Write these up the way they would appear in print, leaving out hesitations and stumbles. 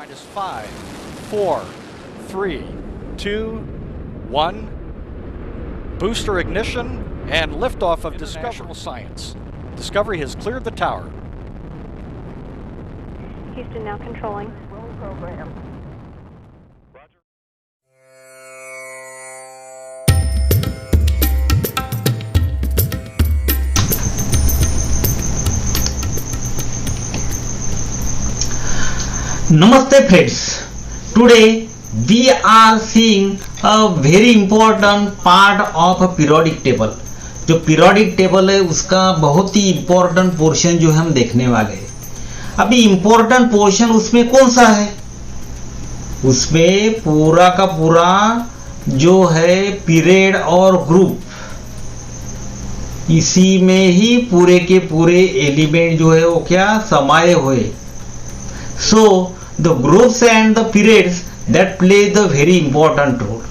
Minus 5, 4, 3, 2, 1. Booster ignition and liftoff of Discovery Science. Discovery has cleared the tower. Houston now controlling. Roll program. Namaste friends. Today we are seeing a very important part of a periodic table. जो periodic table है उसका बहुत ही important portion जो हम देखने वाले हैं. अभी important portion उसमें कौन सा है? उसमें पूरा का पूरा जो है पीरियड और ग्रुप, इसी में ही पूरे के पूरे एलिमेंट जो है वो क्या समाये हुए. So the groups and the periods that play the very important role.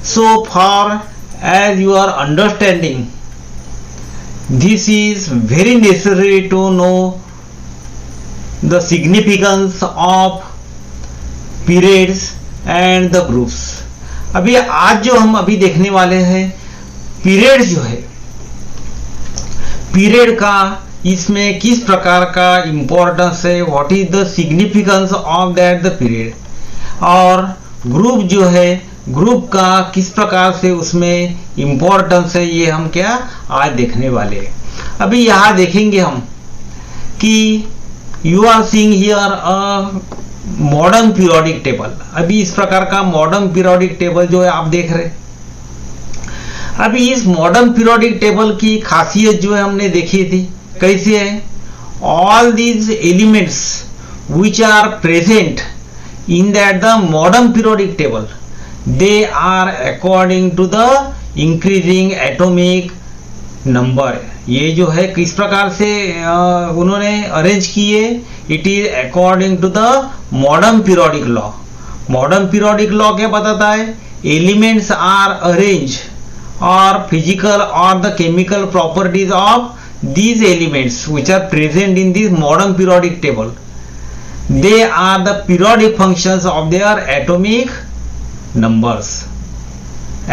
So far as you are understanding, this is very necessary to know the significance of periods and the groups. अभी आज जो हम अभी देखने वाले हैं period जो है, पीरियड का इसमें किस प्रकार का इंपॉर्टेंस है, what is the significance of that the period, और ग्रुप जो है ग्रुप का किस प्रकार से उसमें इंपॉर्टेंस है, ये हम क्या आज देखने वाले हैं. अभी यहाँ देखेंगे हम कि you are seeing here a modern periodic table. अभी इस प्रकार का मॉडर्न पीरियोडिक टेबल जो है आप देख रहे हैं. अभी इस मॉडर्न पीरियोडिक टेबल की खासियत जो है हमने देखी थी कैसे है. All these elements which are present in that the modern periodic table, they are according to the increasing atomic number. ये जो है किस प्रकार से उन्होंने अरेंज किए, it is according to the modern periodic law. Modern periodic law क्या बताता है? एलिमेंट्स आर अरेंज और फिजिकल और the chemical properties of these elements which are present in this modern periodic table, they are the periodic functions of their atomic numbers.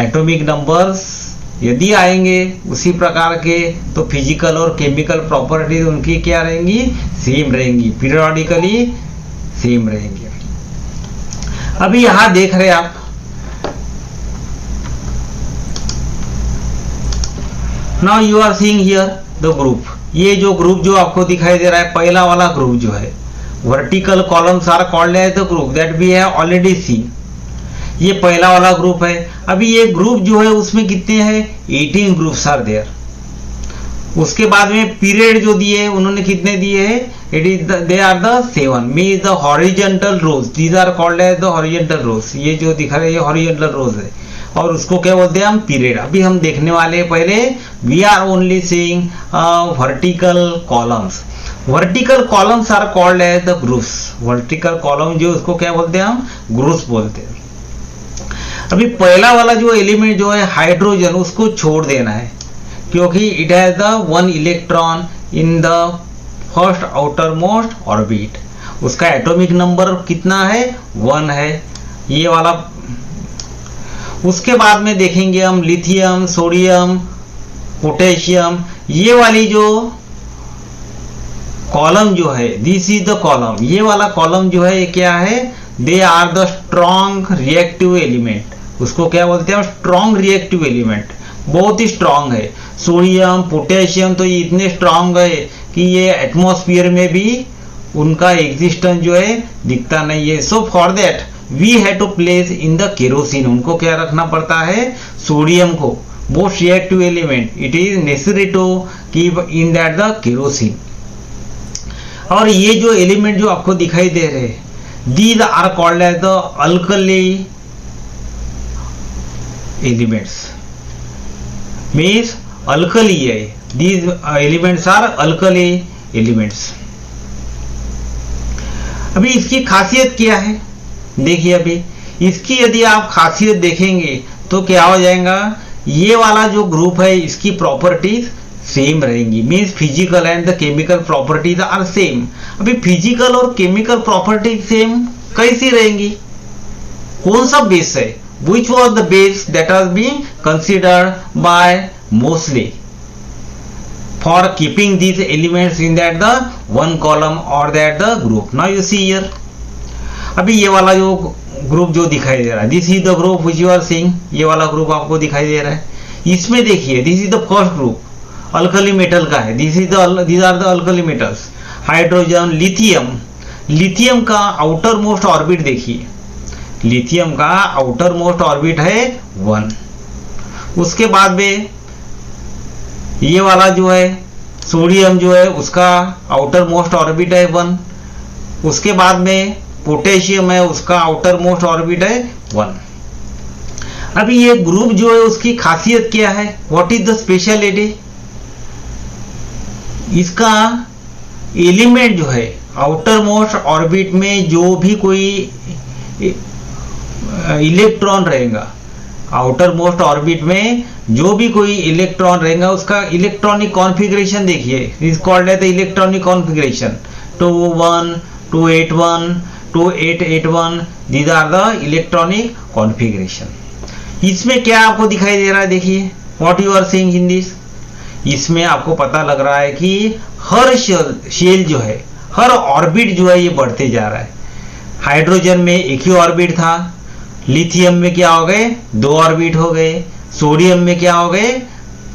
atomic numbers यदि आएंगे उसी प्रकार के तो फिजिकल और केमिकल प्रॉपर्टीज उनकी क्या रहेंगी? सेम रहेंगी, पीरियोडिकली सेम रहेंगी. अभी यहां देख रहे आप now you are seeing here the group. ये जो ग्रुप जो आपको दिखाई दे रहा है पहला वाला ग्रुप जो है vertical columns are called as the group that we have already seen. ये पहला वाला ग्रुप है. अभी ये ग्रुप जो है उसमें कितने हैं? 18 ग्रुप्स आर देयर. उसके बाद में पीरियड जो दिए उन्होंने कितने दिए हैं? It is they are the 7 means the horizontal rows. These are called as the horizontal rows. ये जो दिखा रहे हैं ये हॉरिजॉन्टल रोज है और उसको क्या बोलते हैं हम? पीरियड. अभी हम देखने वाले हैं पहले we are only seeing vertical columns. Vertical columns are called as the groups. Vertical column जो उसको क्या बोलते हैं हम? ग्रुप्स बोलते हैं. अभी पहला वाला जो एलिमेंट जो है हाइड्रोजन, उसको छोड़ देना है क्योंकि it has the 1 electron in the first outer most orbit. उसका एटॉमिक नंबर कितना है? 1 है ये वाला. उसके बाद में देखेंगे हम लिथियम, सोडियम, पोटेशियम. ये वाली जो कॉलम जो है दिस इज द कॉलम. ये वाला कॉलम जो है ये क्या है? They are the strong reactive element. उसको क्या बोलते हैं? Strong reactive element. बहुत ही स्ट्रॉन्ग है. सोडियम, पोटेशियम तो ये इतने स्ट्रॉन्ग है कि ये एटमॉस्फेयर में भी उनका एग्जिस्टेंस जो है दिखता नहीं है. So for that we have to place in the kerosene. उनको क्या रखना पड़ता है? सोडियम को most reactive element. It is necessary to keep in that the kerosene. और ये जो एलिमेंट जो आपको दिखाई दे रहे हैं these are called as the alkali elements. Means alkali है. These elements are alkali elements. अभी इसकी खासियत क्या है? देखिए अभी इसकी यदि आप खासियत देखेंगे तो क्या हो जाएगा? ये वाला जो ग्रुप है इसकी प्रॉपर्टीज सेम रहेंगी. Means physical and the chemical properties are same. अभी फिजिकल और केमिकल प्रॉपर्टीज सेम कैसी रहेंगी? कौन सा बेस है? Which was the base that was being considered by Moseley for keeping these elements in that the one column or that the group? Now you see here, अभी ये वाला जो group जो दिखाई दे रहा है, this is the group which you are seeing, ये वाला ग्रुप आपको दिखाई दे रहा है। इसमें देखिए, this is the first group, alkali metal का है, this are the alkali metals, hydrogen, lithium. Lithium का आउटर मोस्ट ऑर्बिट देखिए, लिथियम का आउटर मोस्ट ऑर्बिट है 1। उसके बाद में ये वाला जो है सोडियम जो है उसका आउटर मोस्ट ऑर्बिट है 1। उसके बाद में पोटेशियम है, उसका आउटर मोस्ट ऑर्बिट है 1। अभी ये ग्रुप जो है उसकी खासियत क्या है? What is the speciality? इसका एलिमेंट जो है आउटर मोस्ट ऑर्बिट में जो भी कोई इलेक्ट्रॉन रहेगा, आउटर मोस्ट ऑर्बिट में जो भी कोई इलेक्ट्रॉन रहेगा उसका इलेक्ट्रॉनिक कॉन्फ़िगरेशन देखिए, is called as the electronic configuration 2 1 2 8 1 2 8 8 1, these are the electronic configuration. इसमें क्या आपको दिखाई दे रहा है? देखिए, what you are seeing in this, इसमें आपको पता लग रहा है कि हर शेल जो है, हर ऑर्बिट जो है ये बढ़ते जा रहा है। हाइड्रोजन में एक ही ऑर्बिट था, लिथियम में क्या हो गए? 2 ऑर्बिट हो गए, सोडियम में क्या हो गए?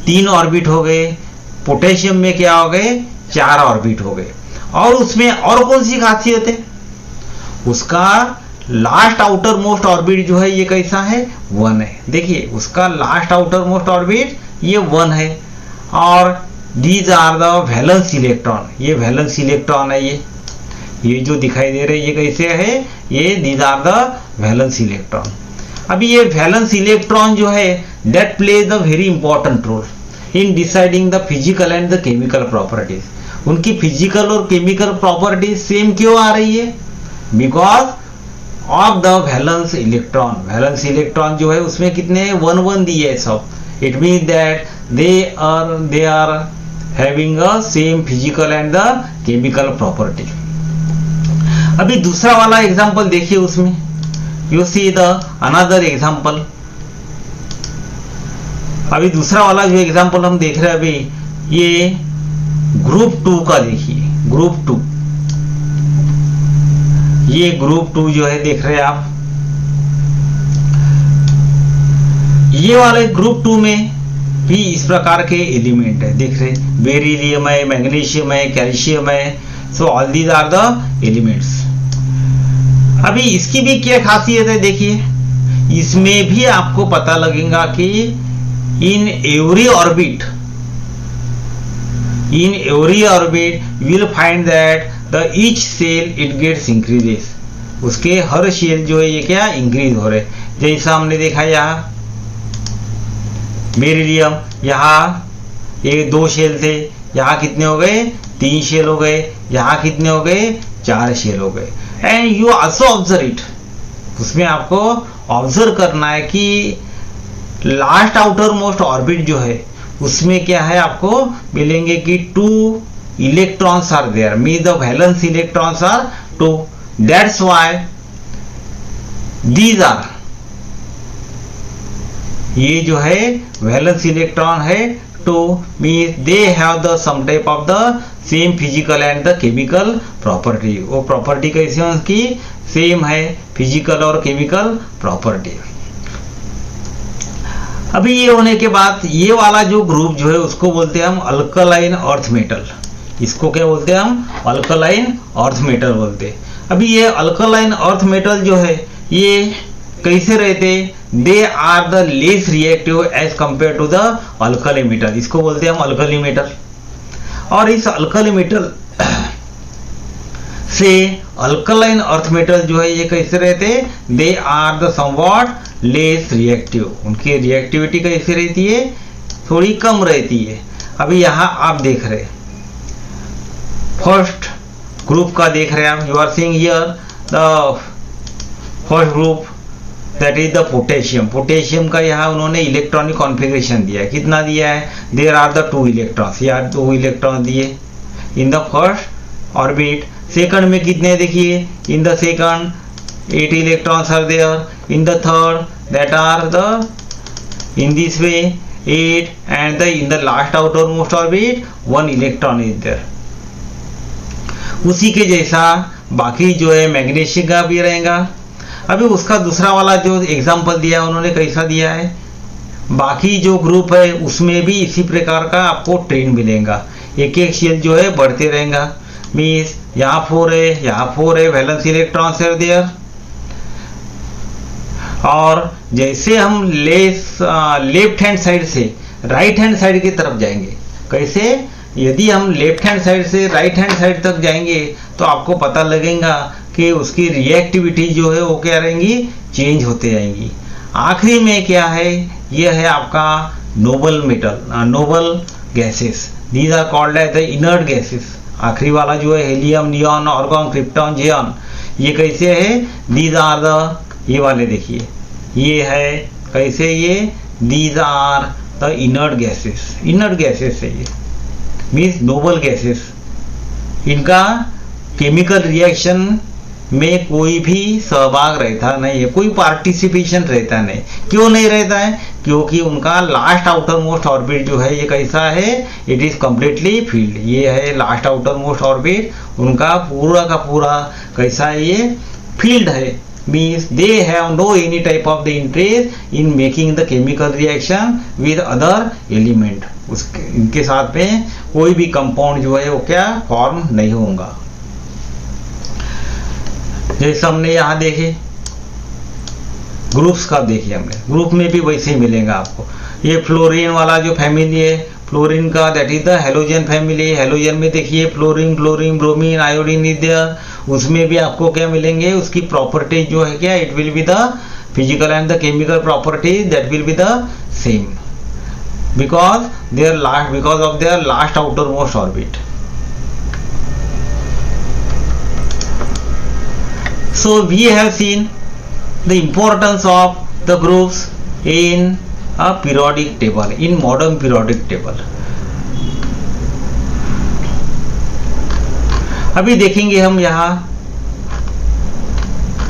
3 ऑर्बिट हो गए, पोटेशियम में क्या हो गए? 4 ऑर्बिट हो गए। और उसमें और कौन सी खासियत है? उसका लास्ट आउटर मोस्ट ऑर्बिट जो है ये कैसा है? 1 है। देखिए, उसका लास्ट आउटर मोस्ट ऑर्बिट ये 1 है। और these are the valence electron, ये वैलेंस इलेक्ट्रॉन है। ये जो दिखाई दे रहे ये कैसे है? ये these are the valence electron. अभी ये वैलेंस इलेक्ट्रॉन जो है that plays the very important role in deciding the physical and the chemical properties. उनकी फिजिकल और केमिकल प्रॉपर्टीज सेम क्यों आ रही है? Because of the valence electron. Valence electron जो है उसमें कितने 1 1 दिए है सब। It mean that they are having a same physical and the chemical property। अभी दूसरा वाला एग्जांपल देखिए, उसमें you see the another example। अभी दूसरा वाला जो एग्जांपल हम देख रहे हैं अभी, ये ग्रुप 2 का देखिए, ग्रुप 2, ये ग्रुप 2 जो है देख रहे हैं आप। ये वाले ग्रुप 2 में भी इस प्रकार के एलिमेंट है, देख रहे, बेरिलियम है, मैग्नीशियम है, कैल्शियम है। So all these are the elements. अभी इसकी भी क्या खासियत है? देखिए, इसमें भी आपको पता लगेगा कि in every orbit will find that the each shell it gets increases. उसके हर सेल जो है ये क्या इंक्रीज हो रहे, जैसा हमने देखा यहाँ बेरिलियम, यहाँ ये 2 शेल थे, यहाँ कितने हो गए? 3 शेल हो गए, यहाँ कितने हो गए? 4 शेल हो गए। And you also observe it, उसमें आपको ऑब्जर्व करना है कि लास्ट आउटर मोस्ट ऑर्बिट जो है उसमें क्या है, आपको मिलेंगे कि 2 electrons are there, mean the valence electrons are 2। That's why these are, ये जो है वैलेंस इलेक्ट्रॉन है 2, mean they have the some type of the same physical and the chemical property. वो प्रॉपर्टी कैसी है उसकी? सेम है, फिजिकल और केमिकल प्रॉपर्टी। अभी ये होने के बाद ये वाला जो ग्रुप जो है उसको बोलते हैं हम अल्कलाइन अर्थ मेटल। इसको क्या बोलते हैं हम? अल्कलाइन अर्थ मेटल बोलते हैं। अभी ये अल्कलाइन अर्थ मेटल जो है ये कैसे रहते? They are the less reactive as compare to the alkali metal. इसको बोलते हैं हम अल्कली मेटल। और इस अल्कली मेटल से अल्कलाइन अर्थ मेटल जो है ये कैसे रहते? They are the somewhat less reactive. उनकी रिएक्टिविटी कैसी रहती है? थोड़ी कम रहती है। अभी यहाँ आप देख रहे फर्स्ट ग्रुप का देख रहे हैं आप, you are seeing here the first group that is the potassium. Potassium का यहाँ उन्होंने इलेक्ट्रॉनिक कॉन्फ़िगरेशन दिया है, कितना दिया है? देयर आर द 2 इलेक्ट्रॉन्स, यहाँ 2 इलेक्ट्रॉन दिए in the first orbit. Second में कितने देखिए? In the second 8 electrons are there. In the third, that are the in this way 8, and in the last outermost orbit 1 electron is there. उसी के जैसा बाकी जो है मैग्नीशियम का भी रहेगा। अभी उसका दूसरा वाला जो एग्जांपल दिया उन्होंने कैसा दिया है, बाकी जो ग्रुप है उसमें भी इसी प्रकार का आपको ट्रेन मिलेगा, एक एक शेल जो है बढ़ते रहेगा। मीन्स यहाँ 4 है, यहाँ 4 है, वैलेंस इलेक्ट्रॉन्स है देयर। और जैसे हम लेफ्ट हैंड साइड से राइट हैंड साइड की तरफ जाएंगे, कैसे, यदि हम लेफ्ट हैंड साइड से राइट हैंड साइड तक जाएंगे तो आपको पता लगेगा कि उसकी रिएक्टिविटी जो है वो क्या रहेंगी, चेंज होते जाएंगी। आखिरी में क्या है, यह है आपका noble metal, noble gases, these are called as the inert gases. आखिरी वाला जो है helium, neon, argon, krypton, xenon, ये कैसे है, दीज आर द, ये वाले देखिए, ये है कैसे, ये these are the inert gases, inert gases है ये, मीन्स नोबल गैसेस। इनका केमिकल रिएक्शन में कोई भी सहभाग रहता नहीं है, कोई पार्टिसिपेशन रहता नहीं। क्यों नहीं रहता है, क्योंकि उनका लास्ट आउटर मोस्ट ऑर्बिट जो है ये कैसा है, इट इज कंप्लीटली फील्ड। ये है लास्ट आउटर मोस्ट ऑर्बिट, उनका पूरा का पूरा कैसा है, ये फील्ड है। Means they have no any type of the interest in making the chemical reaction with other element. उसके इनके साथ में कोई भी कंपाउंड जो है वो क्या फॉर्म नहीं होगा। जैसे हमने यहाँ देखे ग्रुप्स का, देखिए हमने ग्रुप में भी वैसे ही मिलेगा आपको। ये फ्लोरीन वाला जो फैमिली है, फ्लोरीन का that is the halogen family. Halogen में देखिए fluorine, chlorine, bromine, iodine is there. उसमें भी आपको क्या मिलेंगे, उसकी प्रॉपर्टीज जो है क्या, it will be the physical and the chemical properties that will be the same because of their last outer most orbit. So we have seen the importance of the groups in a periodic table, in modern periodic table. अभी देखेंगे हम यहाँ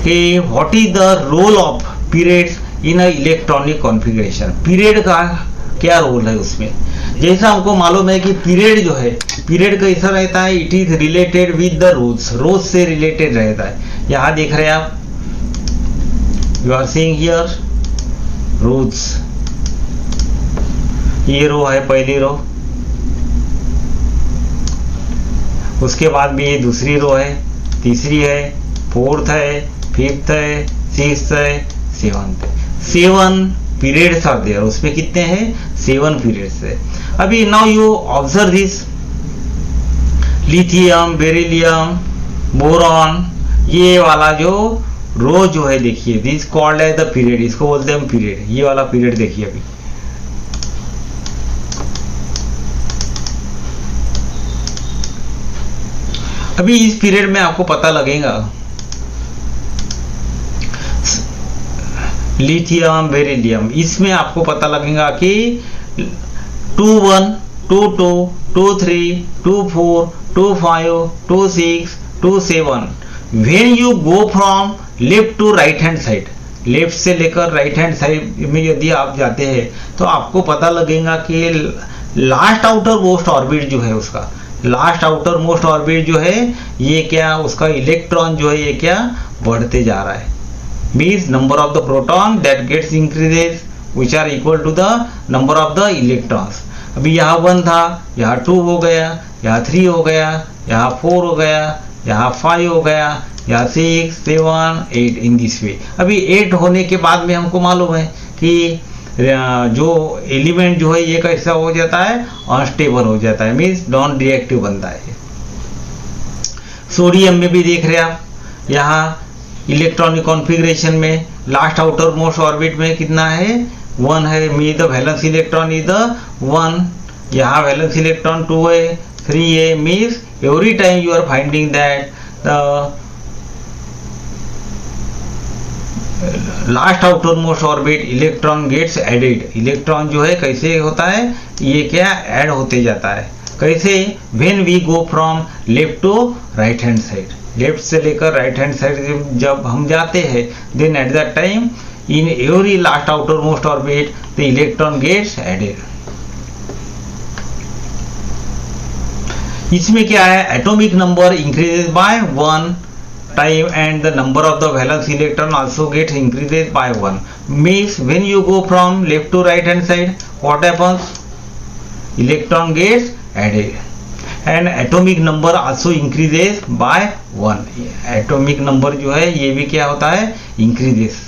कि what is the role of periods in a electronic configuration. Period का क्या role है उसमें। जैसा हमको मालूम है कि पीरियड जो है, पीरियड कैसा रहता है, it is related with the rows, rows से रिलेटेड रहता है। यहाँ देख रहे हैं आप, you are seeing here rows, ये रो है पहली रो, उसके बाद में ये दूसरी रो है, तीसरी है, फोर्थ है, फिफ्थ है, सिक्स्थ है, सेवंथ है। 7 पीरियड्स आर देयर, उसमें कितने हैं, 7 पीरियड्स है। अभी now you observe this, lithium, beryllium, boron, ये वाला जो रो जो है देखिए, this called as the period, इसको बोलते हैं पीरियड। ये वाला पीरियड देखिए अभी, इस पीरियड में आपको पता लगेगा लिथियम, बेरिलियम, इसमें आपको पता लगेगा कि 21, 22, 23, 24, 25, 26, 27, when you go from left to right hand side, left से लेकर राइट हैंड साइड में यदि आप जाते हैं तो आपको पता लगेगा कि लास्ट आउटर मोस्ट ऑर्बिट जो है, उसका लास्ट आउटर मोस्ट ऑर्बिट जो है ये क्या, उसका इलेक्ट्रॉन जो है ये क्या बढ़ते जा रहा है। Means number of the proton that gets increases which are equal to the number of the electrons. अभी यहाँ 1 था, यहाँ 2 हो गया, यहाँ 3 हो गया, यहाँ 4 हो गया, यहाँ 5 हो गया, यहाँ 6, 7, 8 इन दिस वे। अभी 8 होने के बाद में हमको मालूम है कि जो एलिमेंट जो है ये कैसा हो जाता है, अनस्टेबल हो जाता है, मीन्स नॉन रिएक्टिव बनता है। सोडियम में भी देख रहे हैं आप, यहाँ इलेक्ट्रॉनिक कॉन्फ़िगरेशन में लास्ट आउटर मोस्ट ऑर्बिट में कितना है, 1 है, mean the valence electron is the 1, यहाँ वैलेंस इलेक्ट्रॉन 2 है, 3 है, means every time you are finding that the last outer most orbit electron gets added. Electron जो है कैसे होता है, ये क्या ऐड होते जाता है, कैसे? When we go from left to right hand side, left से लेकर राइट हैंड साइड जब हम जाते हैं, then at that time in every last outer most orbit the electron gets added. इसमें क्या है? Atomic number increases by 1 time and the number of the valence electron also gets increases by 1. Means when you go from left to right hand side, what happens? Electron gets added and atomic number also increases by 1. Atomic number जो है ये भी क्या होता है? Increases.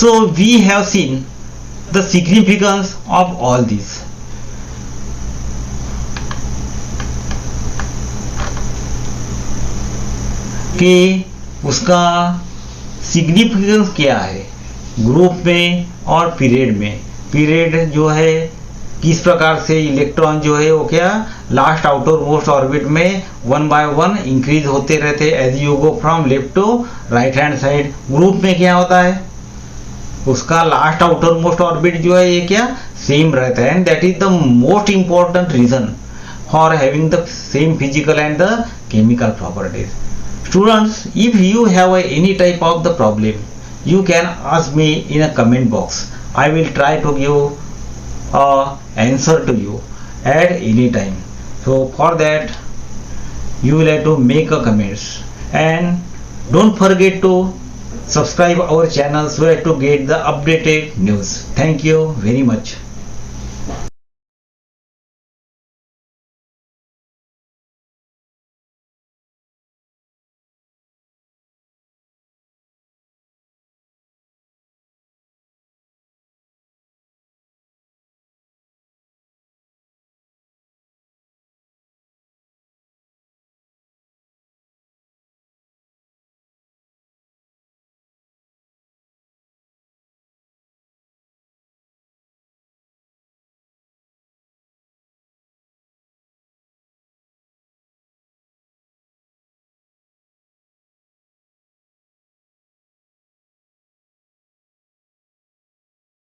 So we have seen the significance of all these. कि उसका significance क्या है ग्रुप में और पीरियड में। पीरियड जो है किस प्रकार से इलेक्ट्रॉन जो है वो क्या लास्ट आउटर मोस्ट ऑर्बिट में 1 by 1 इंक्रीज होते रहते as you go from left to right hand side. Group में क्या होता है? उसका लास्ट आउटर मोस्ट ऑर्बिट जो है ये क्या सेम रहता है, and that is the most important reason for having the same physical and the chemical properties. Students, if you have any type of the problem, you can ask me in a comment box. I will try to give a answer to you at any time. So for that, you will have to make a comments and don't forget to subscribe our channel so as to get the updated news. Thank you very much.